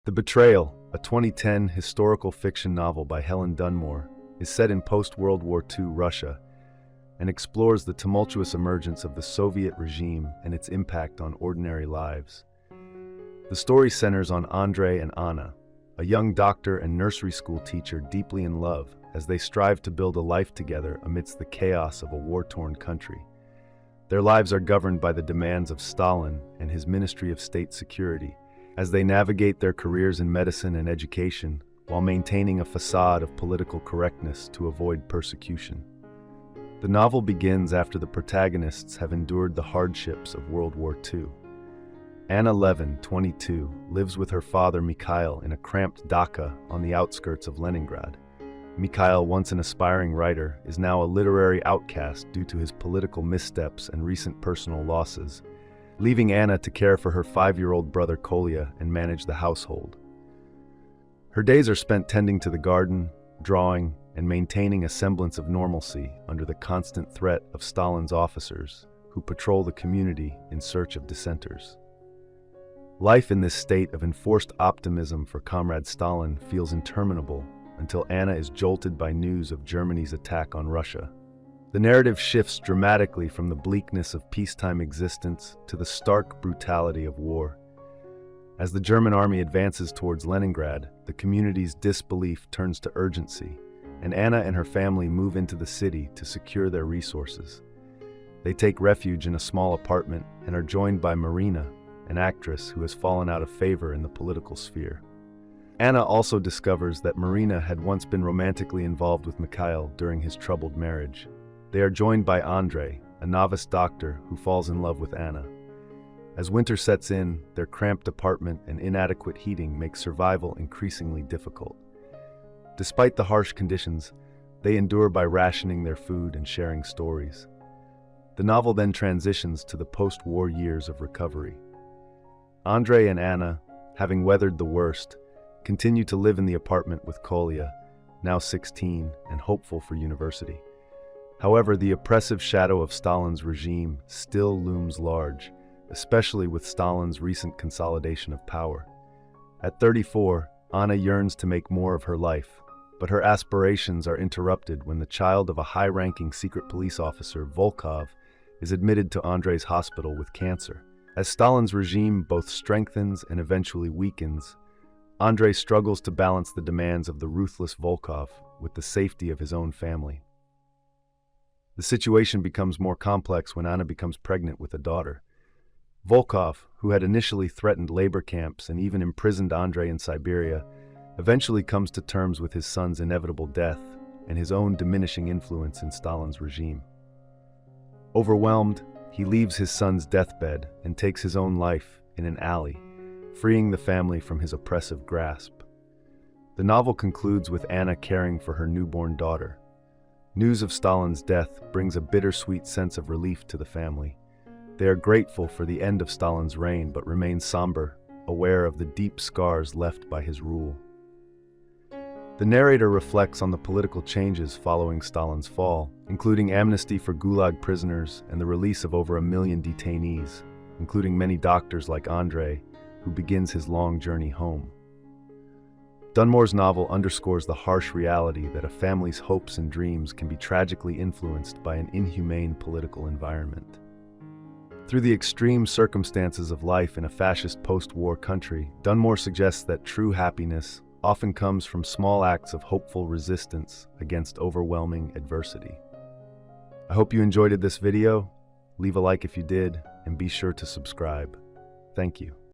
The Betrayal, a 2010 historical fiction novel by Helen Dunmore, is set in post-World War II Russia and explores the tumultuous emergence of the Soviet regime and its impact on ordinary lives. The story centers on Andrei and Anna, a young doctor and nursery school teacher deeply in love as they strive to build a life together amidst the chaos of a war-torn country. Their lives are governed by the demands of Stalin and his Ministry of State Security, as they navigate their careers in medicine and education while maintaining a facade of political correctness to avoid persecution. The novel begins after the protagonists have endured the hardships of World War II. Anna Levin, 22, lives with her father Mikhail in a cramped dacha on the outskirts of Leningrad. Mikhail, once an aspiring writer, is now a literary outcast due to his political missteps and recent personal losses, leaving Anna to care for her 5-year-old brother Kolya and manage the household. Her days are spent tending to the garden, drawing, and maintaining a semblance of normalcy under the constant threat of Stalin's officers, who patrol the community in search of dissenters. Life in this state of enforced optimism for Comrade Stalin feels interminable until Anna is jolted by news of Germany's attack on Russia. The narrative shifts dramatically from the bleakness of peacetime existence to the stark brutality of war. As the German army advances towards Leningrad, the community's disbelief turns to urgency, and Anna and her family move into the city to secure their resources. They take refuge in a small apartment and are joined by Marina, an actress who has fallen out of favor in the political sphere. Anna also discovers that Marina had once been romantically involved with Mikhail during his troubled marriage. They are joined by Andrei, a novice doctor who falls in love with Anna. As winter sets in, their cramped apartment and inadequate heating make survival increasingly difficult. Despite the harsh conditions, they endure by rationing their food and sharing stories. The novel then transitions to the post-war years of recovery. Andrei and Anna, having weathered the worst, continue to live in the apartment with Kolya, now 16 and hopeful for university. However, the oppressive shadow of Stalin's regime still looms large, especially with Stalin's recent consolidation of power. At 34, Anna yearns to make more of her life, but her aspirations are interrupted when the child of a high-ranking secret police officer, Volkov, is admitted to Andrei's hospital with cancer. As Stalin's regime both strengthens and eventually weakens, Andrei struggles to balance the demands of the ruthless Volkov with the safety of his own family. The situation becomes more complex when Anna becomes pregnant with a daughter. Volkov, who had initially threatened labor camps and even imprisoned Andrei in Siberia, eventually comes to terms with his son's inevitable death and his own diminishing influence in Stalin's regime. Overwhelmed, he leaves his son's deathbed and takes his own life in an alley, freeing the family from his oppressive grasp. The novel concludes with Anna caring for her newborn daughter. News of Stalin's death brings a bittersweet sense of relief to the family. They are grateful for the end of Stalin's reign but remain somber, aware of the deep scars left by his rule. The narrator reflects on the political changes following Stalin's fall, including amnesty for Gulag prisoners and the release of over 1 million detainees, including many doctors like Andrei, who begins his long journey home. Dunmore's novel underscores the harsh reality that a family's hopes and dreams can be tragically influenced by an inhumane political environment. Through the extreme circumstances of life in a fascist post-war country, Dunmore suggests that true happiness often comes from small acts of hopeful resistance against overwhelming adversity. I hope you enjoyed this video. Leave a like if you did, and be sure to subscribe. Thank you.